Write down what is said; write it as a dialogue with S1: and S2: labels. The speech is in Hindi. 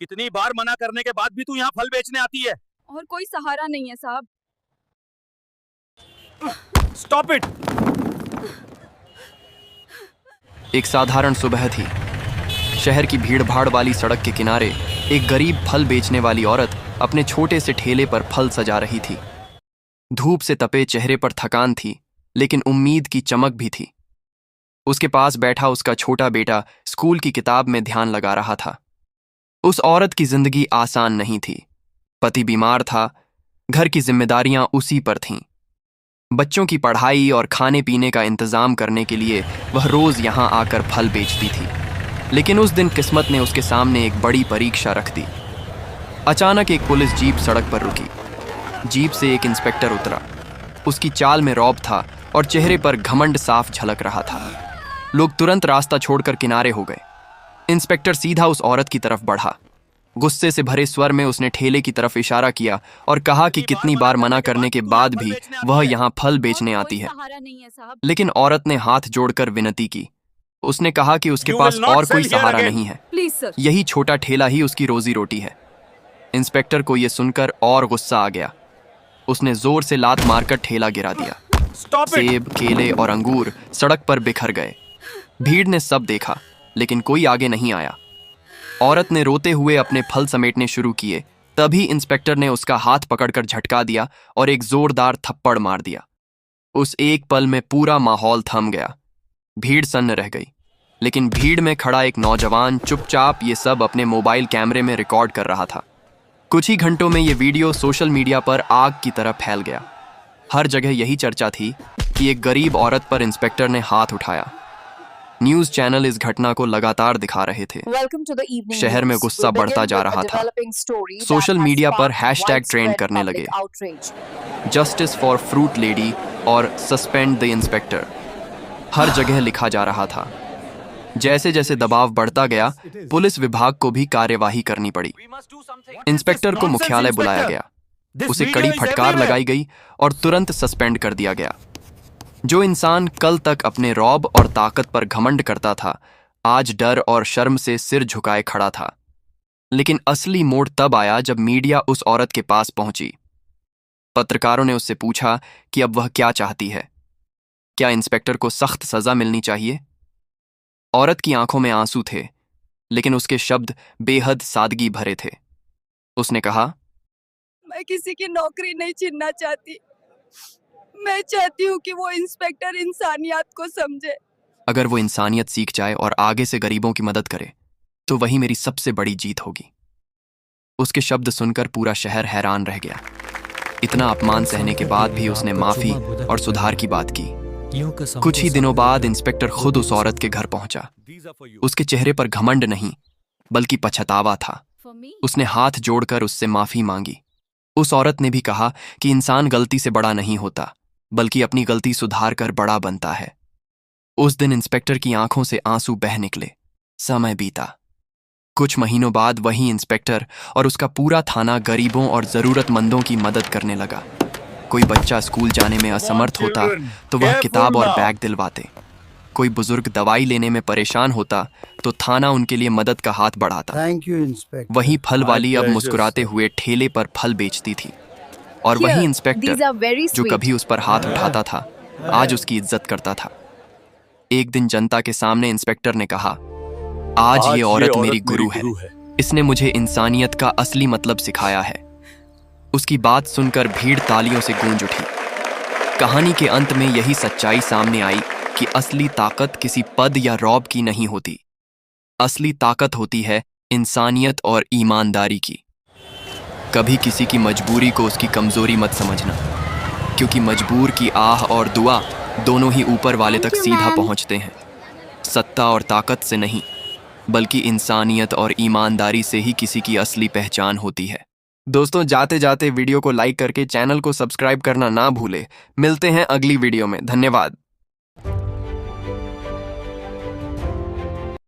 S1: कितनी बार मना करने के बाद भी तू यहाँ फल बेचने आती है?
S2: और कोई सहारा नहीं है साहब।
S1: Stop it.
S3: एक साधारण सुबह थी। शहर की भीड़-भाड़ वाली सड़क के किनारे एक गरीब फल बेचने वाली औरत अपने छोटे से ठेले पर फल सजा रही थी। धूप से तपे चेहरे पर थकान थी, लेकिन उम्मीद की चमक भी थी। उसके पास बैठा उसका छोटा बेटा स्कूल की किताब में ध्यान लगा रहा था। उस औरत की जिंदगी आसान नहीं थी। पति बीमार था, घर की जिम्मेदारियां उसी पर थीं। बच्चों की पढ़ाई और खाने पीने का इंतजाम करने के लिए वह रोज यहां आकर फल बेचती थी। लेकिन उस दिन किस्मत ने उसके सामने एक बड़ी परीक्षा रख दी। अचानक एक पुलिस जीप सड़क पर रुकी। जीप से एक इंस्पेक्टर उतरा। उसकी चाल में रौब था और चेहरे पर घमंड साफ झलक रहा था। लोग तुरंत रास्ता छोड़कर किनारे हो गए। इंस्पेक्टर सीधा उस औरत की तरफ बढ़ा। गुस्से से भरे स्वर में उसने ठेले की तरफ इशारा किया और कहा कि कितनी बार मना करने के बाद भी वह यहाँ फल बेचने आती है। लेकिन औरत ने हाथ जोड़कर विनती की। उसने कहा कि उसके पास और कोई सहारा नहीं है।
S2: Please sir.
S3: यही छोटा ठेला ही उसकी रोजी रोटी है। इंस्पेक्टर को यह सुनकर और गुस्सा आ गया। उसने जोर से लात मारकर ठेला गिरा दिया। सेब, केले और अंगूर सड़क पर बिखर गए। भीड़ ने सब देखा, लेकिन कोई आगे नहीं आया। औरत ने रोते हुए अपने फल समेटने शुरू किए। तभी इंस्पेक्टर ने उसका हाथ पकड़कर झटका दिया और एक जोरदार थप्पड़ मार दिया। उस एक पल में पूरा माहौल थम गया। भीड़ सन्न रह गई, लेकिन भीड़ में खड़ा एक नौजवान चुपचाप ये सब अपने मोबाइल कैमरे में रिकॉर्ड कर रहा था। कुछ ही घंटों में ये वीडियो सोशल मीडिया पर आग की तरह फैल गया। हर जगह यही चर्चा थी कि एक गरीब औरत पर इंस्पेक्टर ने हाथ उठाया। न्यूज चैनल इस घटना को लगातार दिखा रहे थे। शहर में गुस्सा बढ़ता जा रहा था। सोशल मीडिया पर हैशटैग ट्रेंड करने लगे। जस्टिस फॉर फ्रूट लेडी और सस्पेंड द इंस्पेक्टर हर जगह लिखा जा रहा था। जैसे जैसे दबाव बढ़ता गया, पुलिस विभाग को भी कार्यवाही करनी पड़ी। इंस्पेक्टर को मुख्यालय बुलाया गया। उसे कड़ी फटकार लगाई गई और तुरंत सस्पेंड कर दिया गया। जो इंसान कल तक अपने रौब और ताकत पर घमंड करता था, आज डर और शर्म से सिर झुकाए खड़ा था। लेकिन असली मोड़ तब आया जब मीडिया उस औरत के पास पहुंची। पत्रकारों ने उससे पूछा कि अब वह क्या चाहती है। क्या इंस्पेक्टर को सख्त सजा मिलनी चाहिए? औरत की आंखों में आंसू थे, लेकिन उसके शब्द बेहद सादगी भरे थे। उसने कहा,
S2: मैं किसी की नौकरी नहीं छीनना चाहती। मैं चाहती हूँ कि वो इंस्पेक्टर इंसानियत को समझे।
S3: अगर वो इंसानियत सीख जाए और आगे से गरीबों की मदद करे, तो वही मेरी सबसे बड़ी जीत होगी। उसके शब्द सुनकर पूरा शहर हैरान रह गया। इतना अपमान सहने के बाद भी उसने माफी और सुधार की बात की। कुछ ही दिनों बाद इंस्पेक्टर खुद उस औरत के घर पहुंचा। उसके चेहरे पर घमंड नहीं, बल्कि पछतावा था। उसने हाथ जोड़कर उससे माफी मांगी। उस औरत ने भी कहा कि इंसान गलती से बड़ा नहीं होता, बल्कि अपनी गलती सुधार कर बड़ा बनता है। उस दिन इंस्पेक्टर की आंखों से आंसू बह निकले। समय बीता। कुछ महीनों बाद वही इंस्पेक्टर और उसका पूरा थाना गरीबों और जरूरतमंदों की मदद करने लगा। कोई बच्चा स्कूल जाने में असमर्थ होता तो वह किताब और बैग दिलवाते। कोई बुजुर्ग दवाई लेने में परेशान होता तो थाना उनके लिए मदद का हाथ बढ़ाता। वही फल वाली अब मुस्कुराते हुए ठेले पर फल बेचती थी, और वही इंस्पेक्टर जो कभी उस पर हाथ उठाता था, आज उसकी इज्जत करता था। एक दिन जनता के सामने इंस्पेक्टर ने कहा, आज ये औरत मेरी गुरु है। इसने मुझे इंसानियत का असली मतलब सिखाया है। उसकी बात सुनकर भीड़ तालियों से गूंज उठी। कहानी के अंत में यही सच्चाई सामने आई कि असली ताकत किसी पद या रौब की नहीं होती। असली ताकत होती है इंसानियत और ईमानदारी की। कभी किसी की मजबूरी को उसकी कमजोरी मत समझना, क्योंकि मजबूर की आह और दुआ दोनों ही ऊपर वाले तक सीधा पहुंचते हैं। सत्ता और ताकत से नहीं, बल्कि इंसानियत और ईमानदारी से ही किसी की असली पहचान होती है। दोस्तों, जाते जाते वीडियो को लाइक करके चैनल को सब्सक्राइब करना ना भूले। मिलते हैं अगली वीडियो में। धन्यवाद।